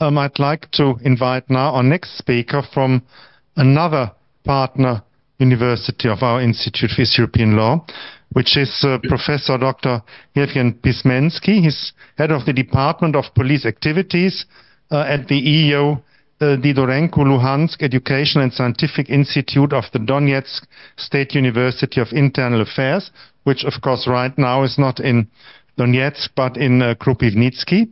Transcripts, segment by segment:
I'd like to invite now our next speaker from another partner university of our Institute for East European Law, which is Professor Dr. Pисьменський. He's head of the Department of Police Activities at the EO Didorenko-Luhansk Education and Scientific Institute of the Donetsk State University of Internal Affairs, which of course right now is not in Donetsk but in Kropyvnytsky.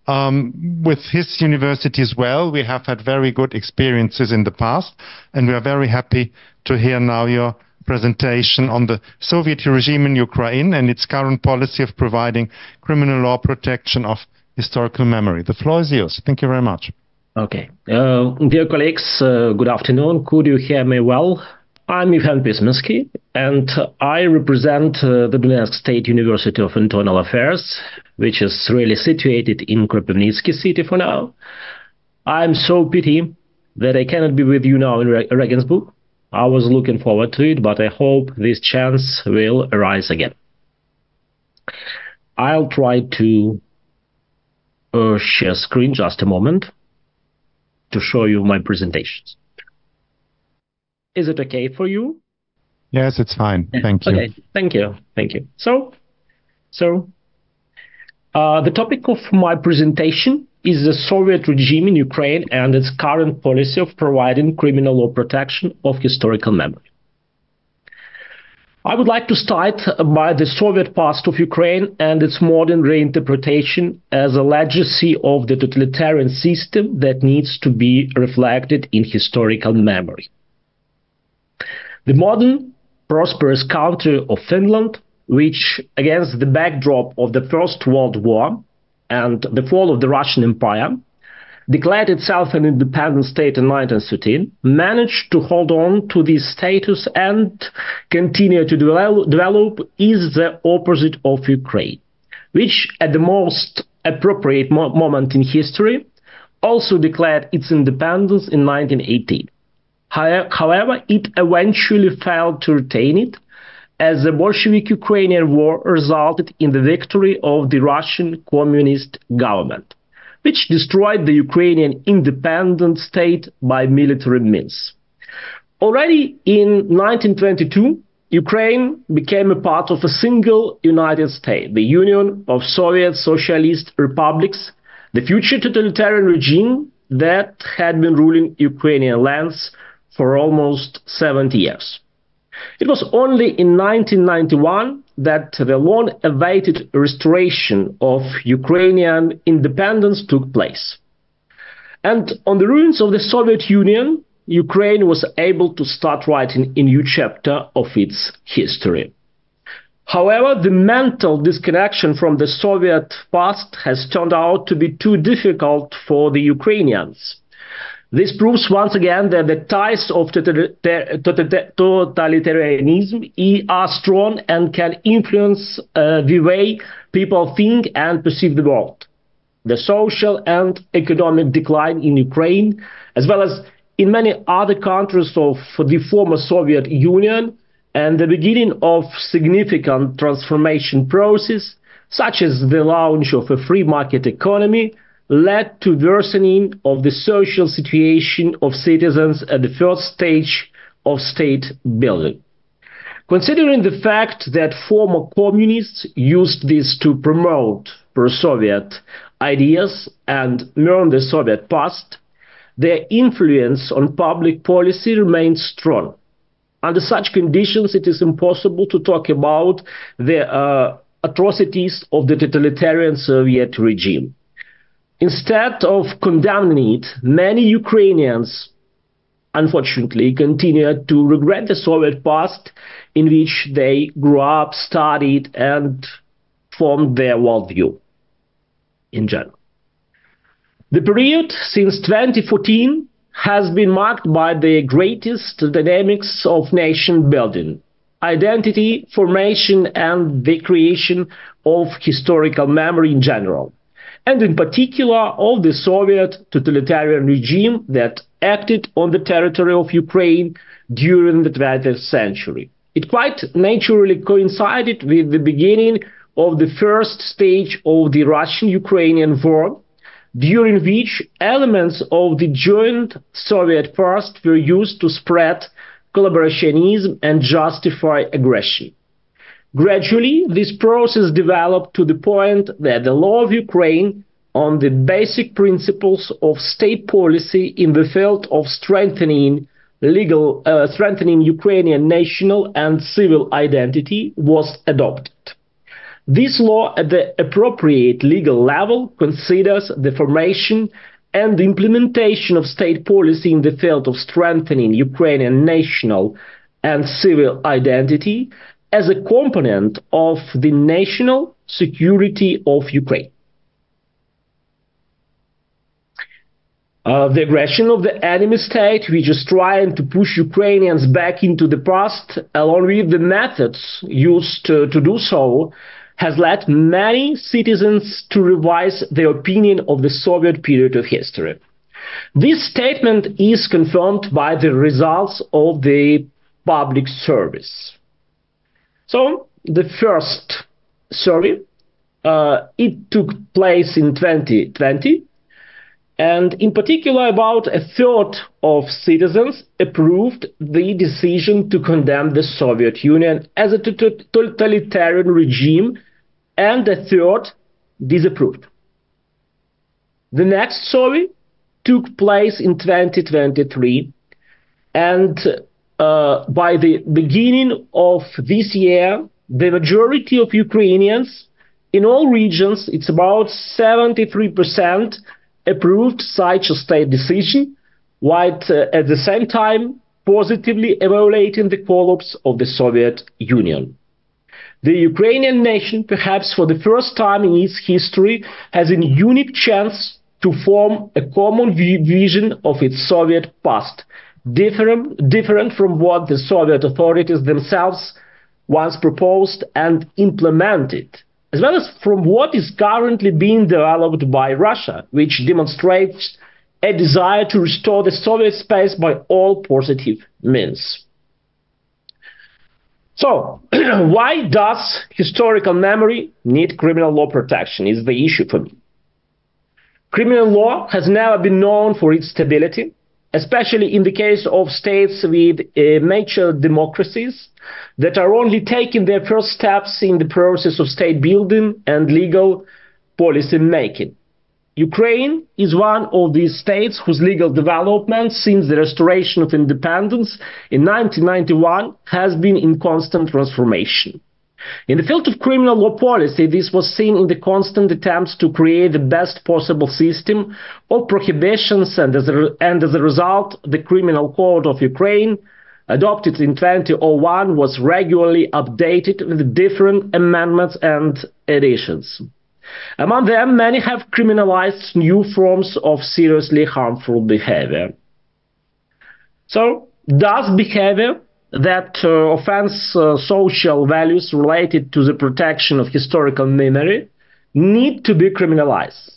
With his university as well, we have had very good experiences in the past, and we are very happy to hear now your presentation on the Soviet regime in Ukraine and its current policy of providing criminal law protection of historical memory. The floor is yours. Thank you very much. Okay. Dear colleagues, good afternoon. Could you hear me well? I'm Yevhen Pисьменський, and I represent the Donetsk State University of Internal Affairs, which is really situated in Kropyvnytsky city for now. I'm so pity that I cannot be with you now in Regensburg. I was looking forward to it, but I hope this chance will arise again. I'll try to share screen just a moment to show you my presentations. Is it okay for you? Yes, it's fine. Thank you. Okay, thank you. Thank you. So the topic of my presentation is the Soviet regime in Ukraine and its current policy of providing criminal law protection of historical memory. I would like to start by the Soviet past of Ukraine and its modern reinterpretation as a legacy of the totalitarian system that needs to be reflected in historical memory. The modern, prosperous country of Finland, which, against the backdrop of the First World War and the fall of the Russian Empire, declared itself an independent state in 1913, managed to hold on to this status and continue to develop, is the opposite of Ukraine, which, at the most appropriate moment in history, also declared its independence in 1918. However, it eventually failed to retain it, as the Bolshevik-Ukrainian War resulted in the victory of the Russian communist government, which destroyed the Ukrainian independent state by military means. Already in 1922, Ukraine became a part of a single united state, the Union of Soviet Socialist Republics, the future totalitarian regime that had been ruling Ukrainian lands for almost 70 years. It was only in 1991 that the long-awaited restoration of Ukrainian independence took place. And on the ruins of the Soviet Union, Ukraine was able to start writing a new chapter of its history. However, the mental disconnection from the Soviet past has turned out to be too difficult for the Ukrainians. This proves once again that the ties of totalitarianism are strong and can influence the way people think and perceive the world. The social and economic decline in Ukraine, as well as in many other countries of the former Soviet Union, and the beginning of significant transformation process, such as the launch of a free market economy, led to worsening of the social situation of citizens at the first stage of state building. Considering the fact that former communists used this to promote pro-Soviet ideas and mourn the Soviet past, their influence on public policy remains strong. Under such conditions, it is impossible to talk about the atrocities of the totalitarian Soviet regime. Instead of condemning it, many Ukrainians, unfortunately, continue to regret the Soviet past in which they grew up, studied, and formed their worldview in general. The period since 2014 has been marked by the greatest dynamics of nation building, identity formation, and the creation of historical memory in general, and in particular of the Soviet totalitarian regime that acted on the territory of Ukraine during the 20th century. It quite naturally coincided with the beginning of the first stage of the Russian-Ukrainian war, during which elements of the joint Soviet past were used to spread collaborationism and justify aggression. Gradually, this process developed to the point that the law of Ukraine on the basic principles of state policy in the field of strengthening Ukrainian national and civil identity was adopted. This law at the appropriate legal level considers the formation and the implementation of state policy in the field of strengthening Ukrainian national and civil identity as a component of the national security of Ukraine. The aggression of the enemy state, which is trying to push Ukrainians back into the past, along with the methods used to do so, has led many citizens to revise their opinion of the Soviet period of history. This statement is confirmed by the results of the public surveys. So, the first survey, it took place in 2020, and in particular about a third of citizens approved the decision to condemn the Soviet Union as a totalitarian regime, and a third disapproved. The next survey took place in 2023, and by the beginning of this year, the majority of Ukrainians in all regions, it's about 73%, approved such a state decision, while at the same time positively evaluating the collapse of the Soviet Union. The Ukrainian nation, perhaps for the first time in its history, has a unique chance to form a common vision of its Soviet past, different from what the Soviet authorities themselves once proposed and implemented, as well as from what is currently being developed by Russia, which demonstrates a desire to restore the Soviet space by all positive means. So, why does historical memory need criminal law protection is the issue for me. Criminal law has never been known for its stability, especially in the case of states with mature democracies that are only taking their first steps in the process of state building and legal policy making. Ukraine is one of these states whose legal development since the restoration of independence in 1991 has been in constant transformation. In the field of criminal law policy, this was seen in the constant attempts to create the best possible system of prohibitions, and as a result, the Criminal Code of Ukraine, adopted in 2001, was regularly updated with different amendments and additions. Among them, many have criminalized new forms of seriously harmful behavior. So, does behavior that offends social values related to the protection of historical memory need to be criminalized?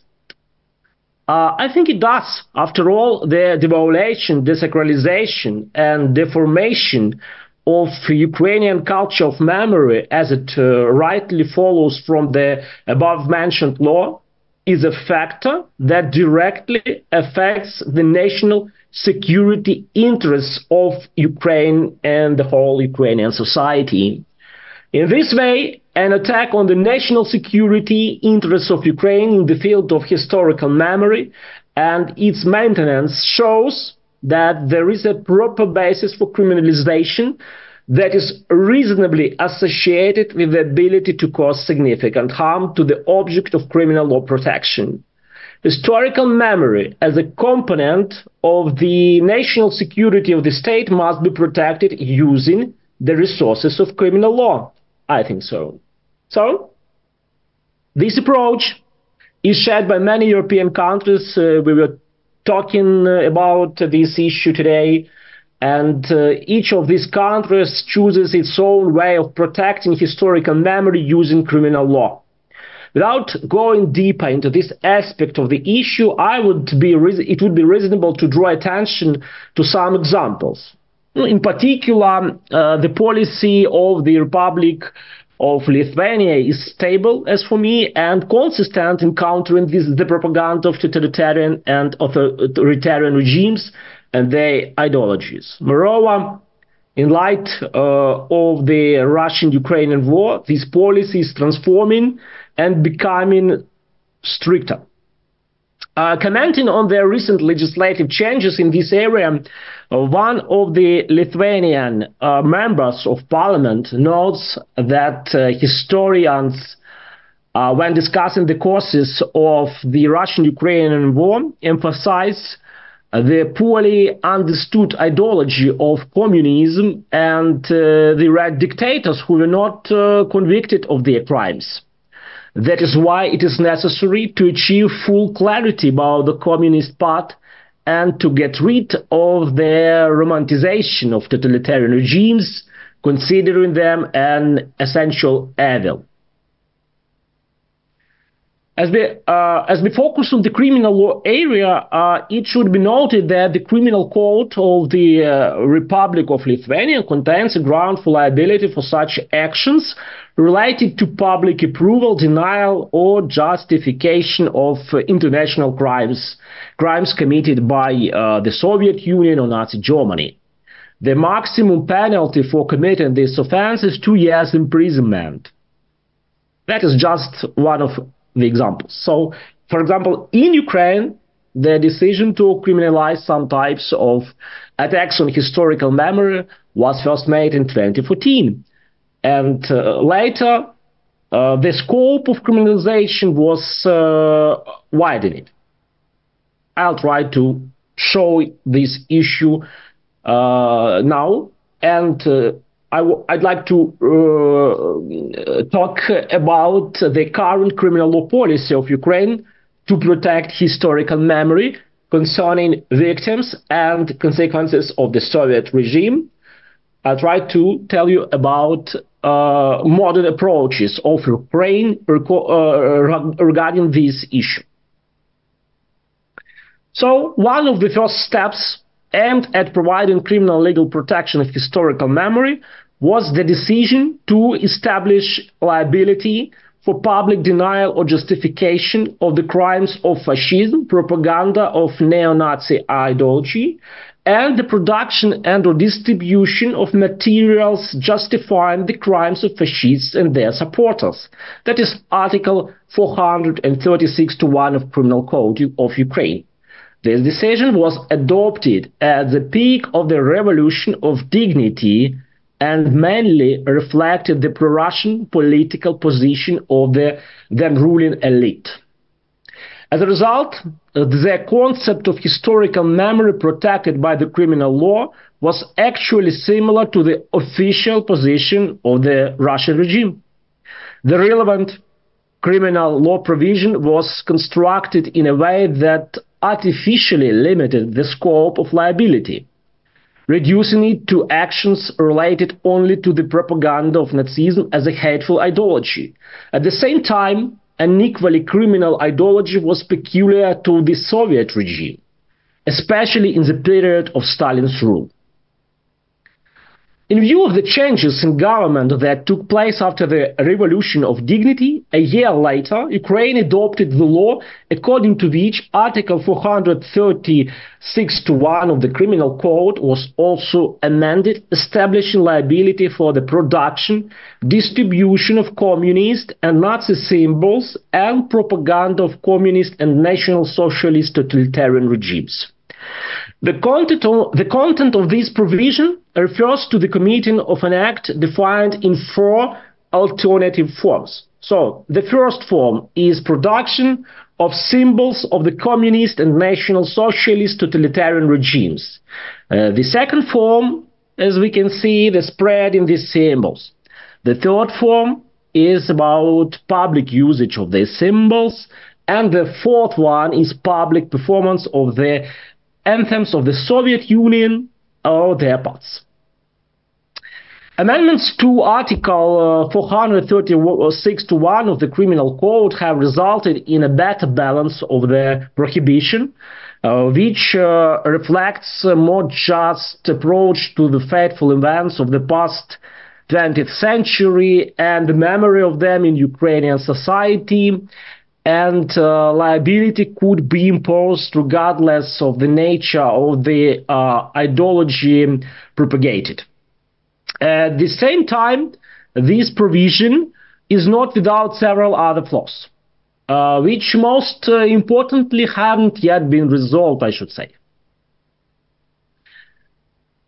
I think it does. After all, the devaluation, desacralization, and deformation of Ukrainian culture of memory, as it rightly follows from the above-mentioned law, is a factor that directly affects the national security interests of Ukraine and the whole Ukrainian society. In this way, an attack on the national security interests of Ukraine in the field of historical memory and its maintenance shows that there is a proper basis for criminalization that is reasonably associated with the ability to cause significant harm to the object of criminal law protection. Historical memory as a component of the national security of the state must be protected using the resources of criminal law. I think so. So, this approach is shared by many European countries. We were talking about this issue today, and each of these countries chooses its own way of protecting historical memory using criminal law. Without going deeper into this aspect of the issue, it would be reasonable to draw attention to some examples. In particular, the policy of the Republic of Lithuania is stable, as for me, and consistent in countering the propaganda of totalitarian and authoritarian regimes and their ideologies. Moreover, in light of the Russian-Ukrainian war, this policy is transforming and becoming stricter. Commenting on the recent legislative changes in this area, one of the Lithuanian members of parliament notes that historians, when discussing the causes of the Russian-Ukrainian war, emphasize the poorly understood ideology of communism and the red dictators who were not convicted of their crimes. That is why it is necessary to achieve full clarity about the Communist Party and to get rid of their romanticization of totalitarian regimes, considering them an essential evil. As we focus on the criminal law area, it should be noted that the criminal code of the Republic of Lithuania contains a ground for liability for such actions related to public approval, denial, or justification of international crimes committed by the Soviet Union or Nazi Germany. The maximum penalty for committing this offense is 2 years imprisonment. That is just one of the examples. So, for example, in Ukraine, the decision to criminalize some types of attacks on historical memory was first made in 2014. And later, the scope of criminalization was widened. I'll try to show this issue now, and I'd like to talk about the current criminal law policy of Ukraine to protect historical memory concerning victims and consequences of the Soviet regime. I'll try to tell you about modern approaches of Ukraine regarding this issue. So, one of the first steps aimed at providing criminal legal protection of historical memory was the decision to establish liability for public denial or justification of the crimes of fascism, propaganda of neo-Nazi ideology, and the production and or distribution of materials justifying the crimes of fascists and their supporters. That is Article 436(1) of Criminal Code of Ukraine. This decision was adopted at the peak of the Revolution of Dignity and mainly reflected the pro-Russian political position of the then-ruling elite. As a result, the concept of historical memory protected by the criminal law was actually similar to the official position of the Russian regime. The relevant criminal law provision was constructed in a way that artificially limited the scope of liability, reducing it to actions related only to the propaganda of Nazism as a hateful ideology. At the same time, an equally criminal ideology was peculiar to the Soviet regime, especially in the period of Stalin's rule. In view of the changes in government that took place after the Revolution of Dignity, a year later, Ukraine adopted the law according to which Article 436(1) of the Criminal Code was also amended, establishing liability for the production, distribution of communist and Nazi symbols and propaganda of communist and National Socialist totalitarian regimes. The content of this provision refers to the committing of an act defined in 4 alternative forms. So, the first form is production of symbols of the communist and National Socialist totalitarian regimes. The second form, as we can see, the spread in these symbols. The third form is about public usage of these symbols. And the fourth one is public performance of the anthems of the Soviet Union or their parts. Amendments to Article 436(1) of the Criminal Code have resulted in a better balance of the prohibition, which reflects a more just approach to the fateful events of the past 20th century and the memory of them in Ukrainian society, and liability could be imposed regardless of the nature of the ideology propagated. At the same time, this provision is not without several other flaws, which most importantly haven't yet been resolved, I should say.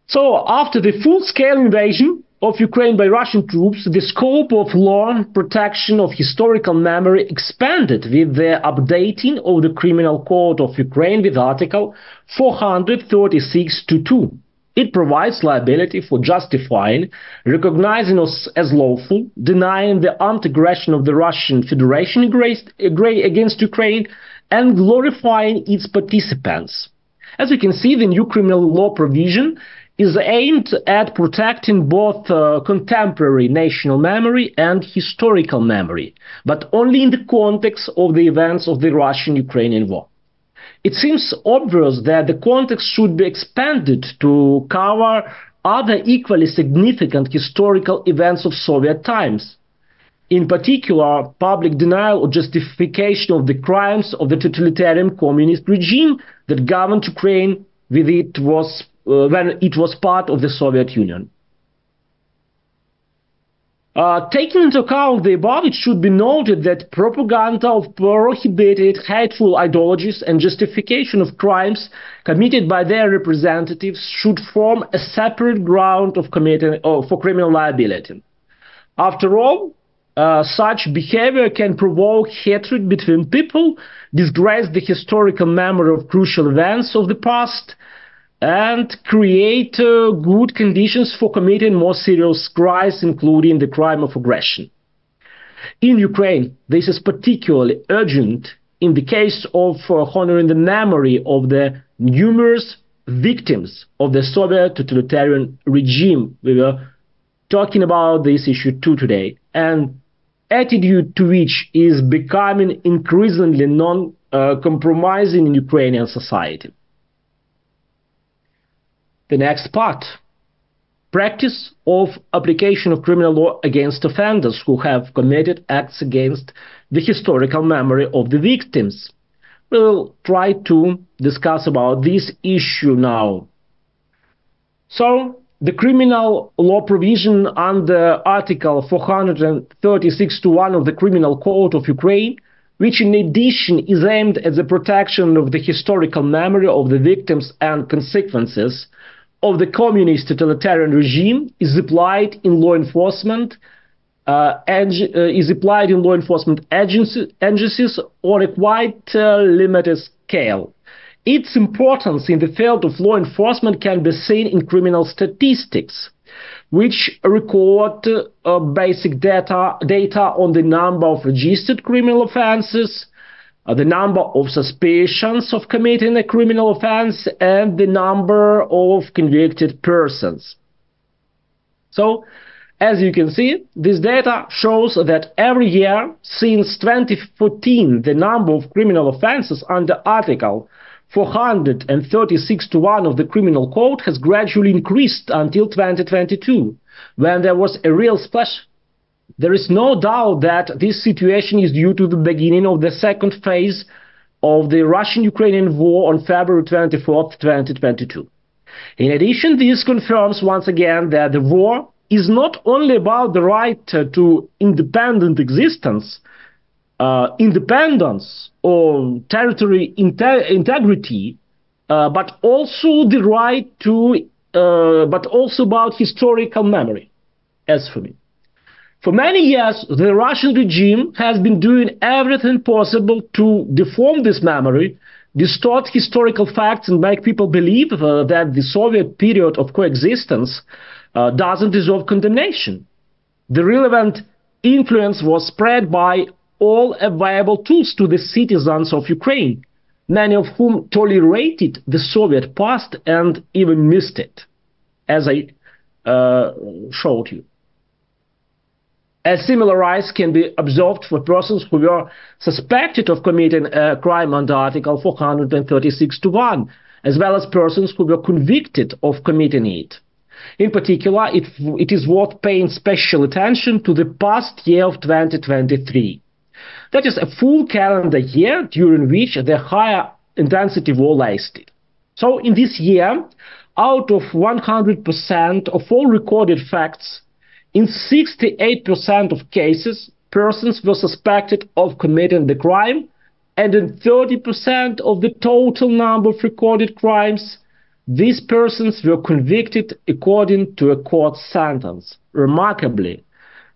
So, after the full-scale invasion of Ukraine by Russian troops, the scope of law protection of historical memory expanded with the updating of the Criminal Code of Ukraine with Article 436(2). It provides liability for justifying, recognizing as lawful, denying the armed aggression of the Russian Federation against Ukraine, and glorifying its participants. As you can see, the new criminal law provision is aimed at protecting both contemporary national memory and historical memory, but only in the context of the events of the Russian-Ukrainian war. It seems obvious that the context should be expanded to cover other equally significant historical events of Soviet times. In particular, public denial or justification of the crimes of the totalitarian communist regime that governed Ukraine when it was part of the Soviet Union. Taking into account the above, it should be noted that propaganda of prohibited hateful ideologies and justification of crimes committed by their representatives should form a separate ground for criminal liability. After all, such behavior can provoke hatred between people, disgrace the historical memory of crucial events of the past, and create good conditions for committing more serious crimes, including the crime of aggression. In Ukraine, this is particularly urgent in the case of honoring the memory of the numerous victims of the Soviet totalitarian regime. We were talking about this issue too today, and attitude to which is becoming increasingly non-compromising in Ukrainian society. The next part, practice of application of criminal law against offenders who have committed acts against the historical memory of the victims. We'll try to discuss about this issue now. So, the criminal law provision under Article 436(1) of the Criminal Code of Ukraine, which in addition is aimed at the protection of the historical memory of the victims and consequences of the communist totalitarian regime, is applied in law enforcement agencies on a quite limited scale. Its importance in the field of law enforcement can be seen in criminal statistics, which record basic data on the number of registered criminal offenses, the number of suspicions of committing a criminal offense, and the number of convicted persons. So, as you can see, this data shows that every year since 2014, the number of criminal offenses under Article 436(1) of the Criminal Code has gradually increased until 2022, when there was a real splash. There is no doubt that this situation is due to the beginning of the second phase of the Russian-Ukrainian war on February 24, 2022. In addition, this confirms once again that the war is not only about the right to independent existence, independence or territory integrity, but also the right to, but also about historical memory, as for me. For many years, the Russian regime has been doing everything possible to deform this memory, distort historical facts, and make people believe that the Soviet period of coexistence doesn't deserve condemnation. The relevant influence was spread by all available tools to the citizens of Ukraine, many of whom tolerated the Soviet past and even missed it, as I showed you. A similar rise can be observed for persons who were suspected of committing a crime under Article 436(1), as well as persons who were convicted of committing it. In particular, it is worth paying special attention to the past year of 2023. That is a full calendar year during which the higher intensity war lasted. So in this year, out of 100% of all recorded facts, in 68% of cases, persons were suspected of committing the crime, and in 30% of the total number of recorded crimes, these persons were convicted according to a court sentence. Remarkably,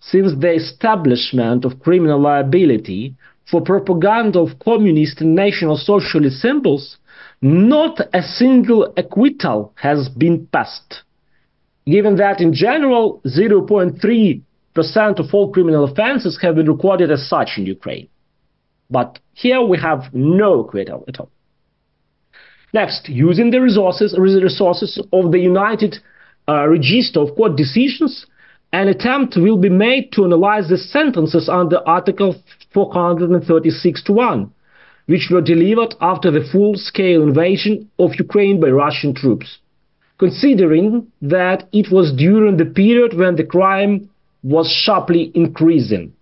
since the establishment of criminal liability for propaganda of communist and national socialist symbols, not a single acquittal has been passed. Given that in general 0.3% of all criminal offenses have been recorded as such in Ukraine. But here we have no acquittal at all. Next, using the resources of the United Register of Court Decisions, an attempt will be made to analyze the sentences under Article 436(1), which were delivered after the full-scale invasion of Ukraine by Russian troops, considering that it was during the period when the crime was sharply increasing.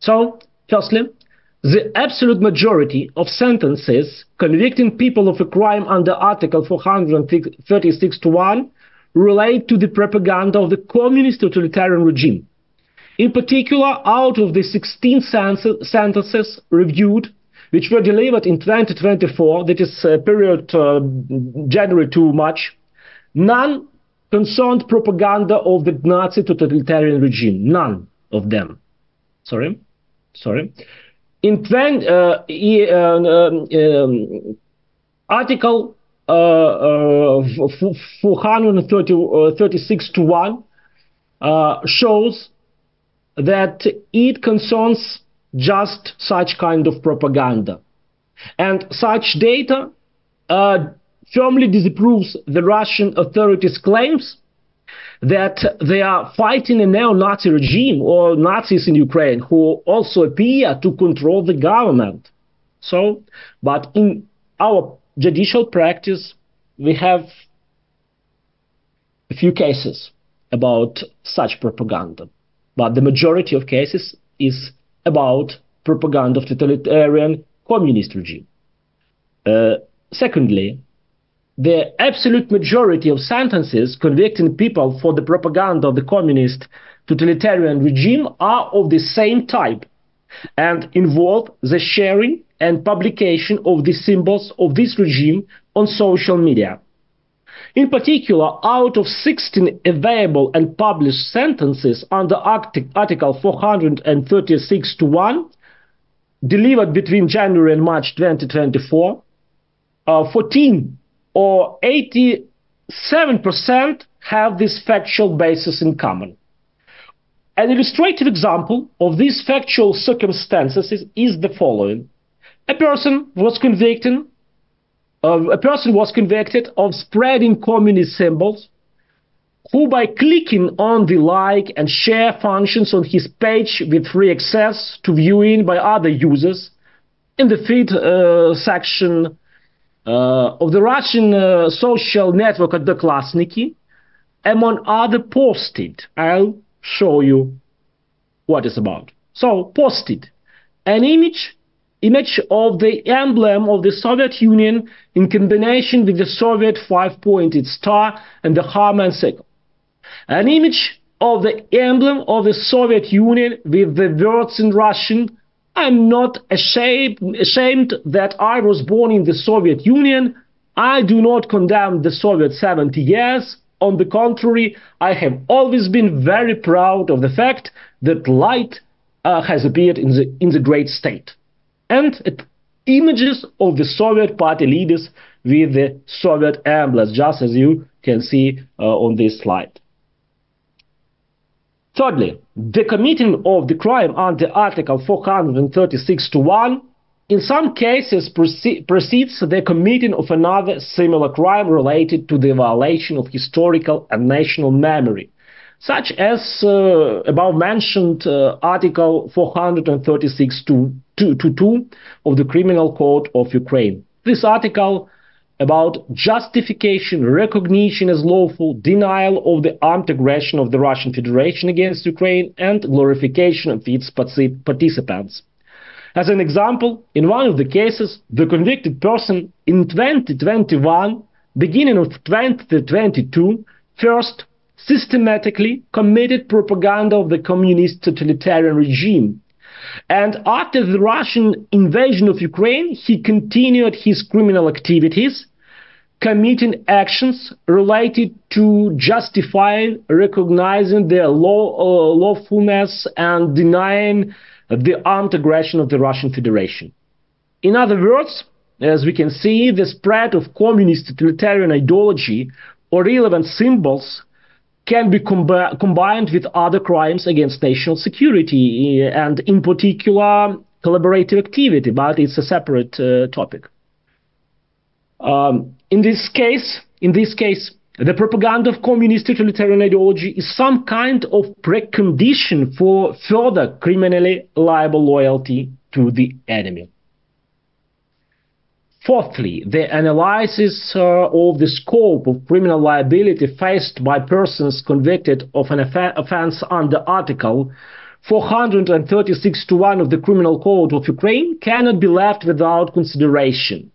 So, firstly, the absolute majority of sentences convicting people of a crime under Article 436(1) relate to the propaganda of the communist totalitarian regime. In particular, out of the 16 sentences reviewed, which were delivered in 2024, that is a period January to March, none concerned propaganda of the Nazi totalitarian regime. None of them. Sorry. In Article 436(1) shows that it concerns just such kind of propaganda. And such data firmly disapproves the Russian authorities' claims that they are fighting a neo-Nazi regime or Nazis in Ukraine who also appear to control the government. So, but in our judicial practice, we have a few cases about such propaganda. But the majority of cases is about propaganda of totalitarian communist regime. Secondly, the absolute majority of sentences convicting people for the propaganda of the communist totalitarian regime are of the same type and involve the sharing and publication of the symbols of this regime on social media. In particular, out of 16 available and published sentences under Article 436(1), delivered between January and March 2024, 14 or 87% have this factual basis in common. An illustrative example of these factual circumstances is the following. A person was convicted of spreading communist symbols, who by clicking on the like and share functions on his page with free access to viewing by other users in the feed section of the Russian social network Odnoklassniki, among other posted, I'll show you what it's about. So, posted an image of the emblem of the Soviet Union in combination with the Soviet five-pointed star and the Harman circle. An image of the emblem of the Soviet Union with the words in Russian, "I'm not ashamed that I was born in the Soviet Union. I do not condemn the Soviet 70 years. On the contrary, I have always been very proud of the fact that light has appeared in the great state." And images of the Soviet party leaders with the Soviet emblems, just as you can see on this slide. Thirdly, the committing of the crime under Article 436(1) in some cases precedes the committing of another similar crime related to the violation of historical and national memory, such as above-mentioned Article 436(2) of the Criminal Code of Ukraine. This article about justification, recognition as lawful, denial of the armed aggression of the Russian Federation against Ukraine, and glorification of its participants. As an example, in one of the cases, the convicted person in 2021, beginning of 2022, first systematically committed propaganda of the communist totalitarian regime. And after the Russian invasion of Ukraine, he continued his criminal activities, committing actions related to justifying, recognizing their lawfulness, and denying the armed aggression of the Russian Federation. In other words, as we can see, the spread of communist totalitarian ideology or relevant symbols can be combined with other crimes against national security, and in particular collaborative activity, but it's a separate topic. In this case, the propaganda of communist totalitarian ideology is some kind of precondition for further criminally liable loyalty to the enemy. Fourthly, the analysis of the scope of criminal liability faced by persons convicted of an offense under Article 436(1) of the Criminal Code of Ukraine cannot be left without consideration.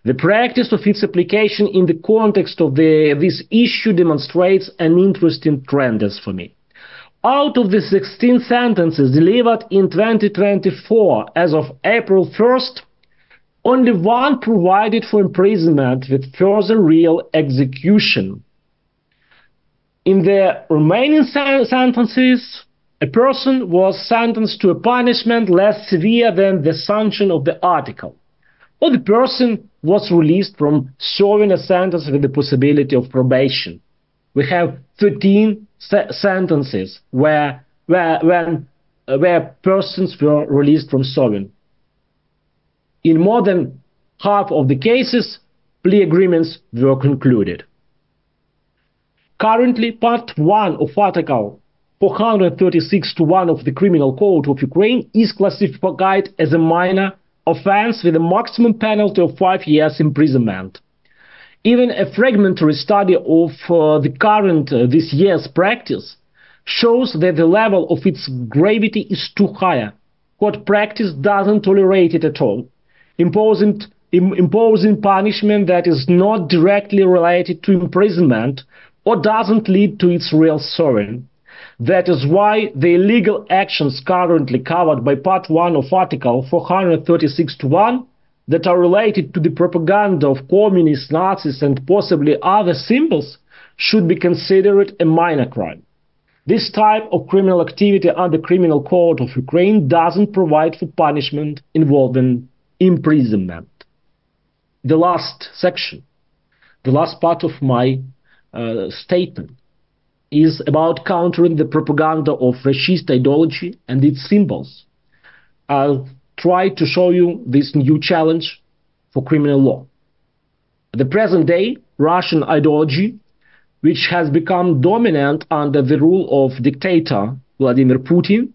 The practice of its application in the context of this issue demonstrates an interesting trend, as for me. Out of the 16 sentences delivered in 2024 as of April 1st, only one provided for imprisonment with further real execution. In the remaining sentences, a person was sentenced to a punishment less severe than the sanction of the article, or the person was released from serving a sentence with the possibility of probation. We have 13 sentences where persons were released from serving. In more than half of the cases, plea agreements were concluded. Currently, Part 1 of Article 436(1) of the Criminal Code of Ukraine is classified as a minor offense with a maximum penalty of 5 years imprisonment. Even a fragmentary study of this year's practice shows that the level of its gravity is too high. Court practice doesn't tolerate it at all, imposing punishment that is not directly related to imprisonment or doesn't lead to its real serving. That is why the illegal actions currently covered by Part 1 of Article 436(1) that are related to the propaganda of communists, Nazis, and possibly other symbols should be considered a minor crime. This type of criminal activity under Criminal Code of Ukraine doesn't provide for punishment involving imprisonment. The last section, the last part of my statement, is about countering the propaganda of fascist ideology and its symbols. I'll try to show you this new challenge for criminal law. The present day Russian ideology, which has become dominant under the rule of dictator Vladimir Putin,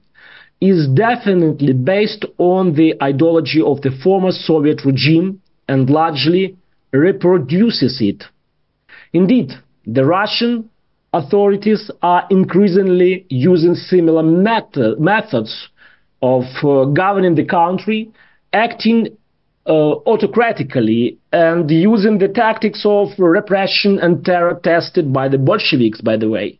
is definitely based on the ideology of the former Soviet regime and largely reproduces it. Indeed, the Russian authorities are increasingly using similar methods of governing the country, acting autocratically, and using the tactics of repression and terror tested by the Bolsheviks, by the way.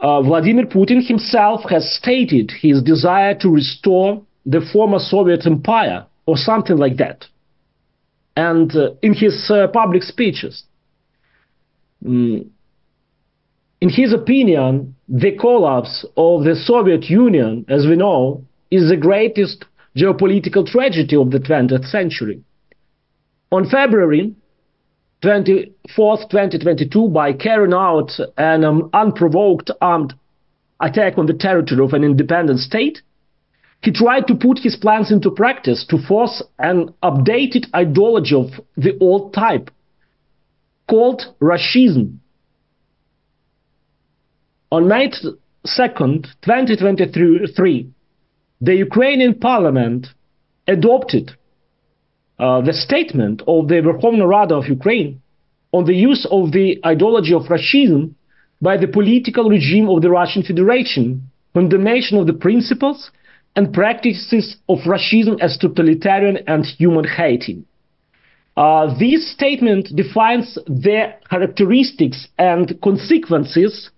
Vladimir Putin himself has stated his desire to restore the former Soviet empire, or something like that. And in his public speeches, in his opinion, the collapse of the Soviet Union, as we know, is the greatest geopolitical tragedy of the 20th century. On February 24th, 2022, by carrying out an unprovoked armed attack on the territory of an independent state, he tried to put his plans into practice to force an updated ideology of the old type, called Russism. On May 2nd, 2023, the Ukrainian parliament adopted the statement of the Verkhovna Rada of Ukraine on the use of the ideology of fascism by the political regime of the Russian Federation, condemnation of the principles and practices of fascism as totalitarian and human-hating. This statement defines the characteristics and consequences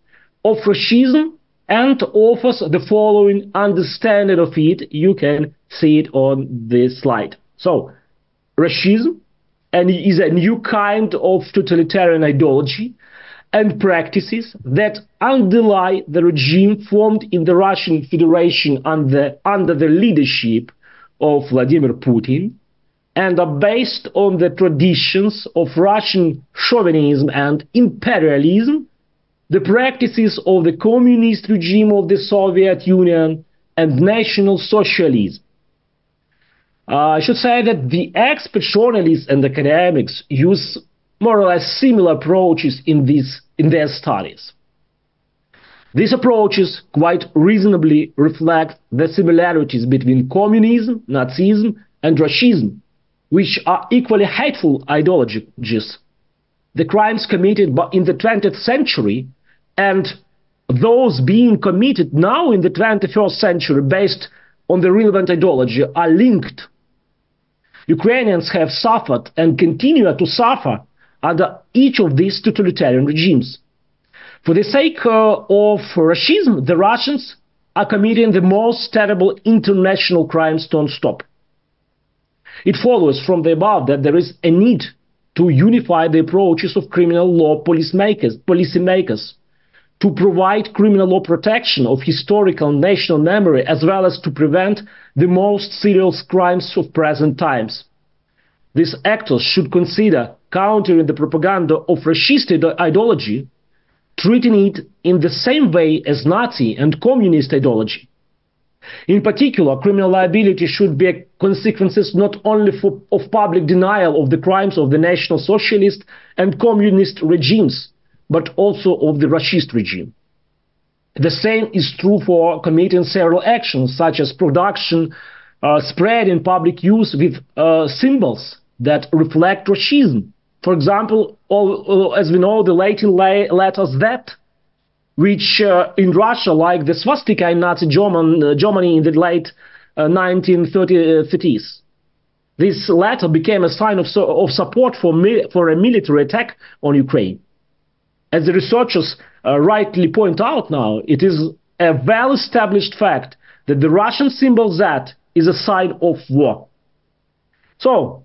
of fascism and offers the following understanding of it. You can see it on this slide. So, fascism is a new kind of totalitarian ideology and practices that underlie the regime formed in the Russian Federation under the leadership of Vladimir Putin, and are based on the traditions of Russian chauvinism and imperialism, the practices of the communist regime of the Soviet Union, and National Socialism. I should say that the expert journalists and academics use more or less similar approaches in their studies. These approaches quite reasonably reflect the similarities between communism, Nazism, and Russism, which are equally hateful ideologies. The crimes committed in the 20th century and those being committed now in the 21st century based on the relevant ideology are linked. Ukrainians have suffered and continue to suffer under each of these totalitarian regimes. For the sake of fascism, the Russians are committing the most terrible international crimes non-stop. It follows from the above that there is a need to unify the approaches of criminal law policymakers to provide criminal law protection of historical national memory, as well as to prevent the most serious crimes of present times. These actors should consider countering the propaganda of fascist ideology, treating it in the same way as Nazi and communist ideology. In particular, criminal liability should be consequences not only of public denial of the crimes of the National Socialist and Communist regimes, but also of the Russist regime. The same is true for committing several actions, such as production, spread and public use with symbols that reflect Russism. For example, as we know, the Latin letters Z, which in Russia, like the swastika in Nazi Germany in the late 1930s. This letter became a sign of support for a military attack on Ukraine. As the researchers rightly point out now, it is a well-established fact that the Russian symbol Z is a sign of war. So,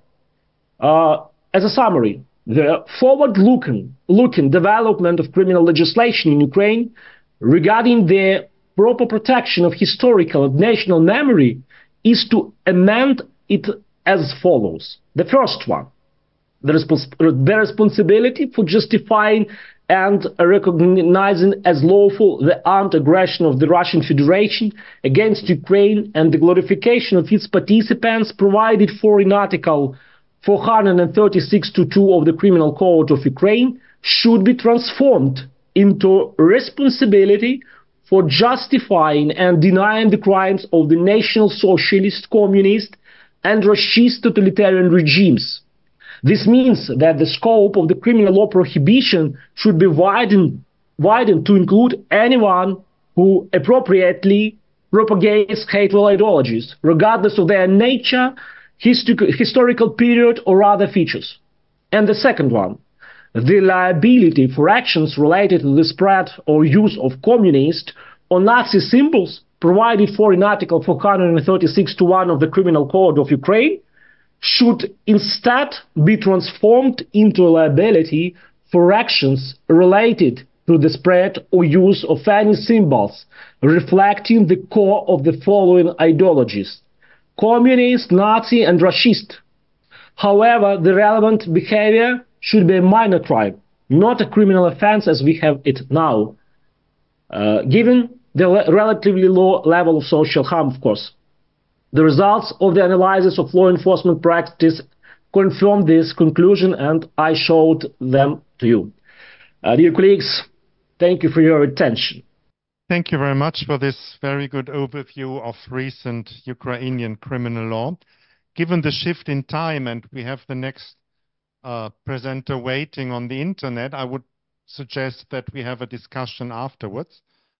as a summary, the forward-looking development of criminal legislation in Ukraine regarding the proper protection of historical and national memory is to amend it as follows. The first one, the responsibility for justifying and recognizing as lawful the armed aggression of the Russian Federation against Ukraine and the glorification of its participants provided for in Article 436(2) of the Criminal Code of Ukraine should be transformed into responsibility for justifying and denying the crimes of the National Socialist, Communist, and Russist totalitarian regimes. This means that the scope of the criminal law prohibition should be widened to include anyone who appropriately propagates hateful ideologies, regardless of their nature, historical period, or other features. And the second one, the liability for actions related to the spread or use of communist or Nazi symbols provided for in Article 436(1) of the Criminal Code of Ukraine should instead be transformed into a liability for actions related to the spread or use of any symbols reflecting the core of the following ideologies: communist, Nazi, and Russist. However, the relevant behavior should be a minor crime, not a criminal offense as we have it now, given the relatively low level of social harm, of course. The results of the analysis of law enforcement practice confirm this conclusion, and I showed them to you. Dear colleagues, thank you for your attention. Thank you very much for this very good overview of recent Ukrainian criminal law. given the shift in time and we have the next presenter waiting on the internet, I would suggest that we have a discussion afterwards.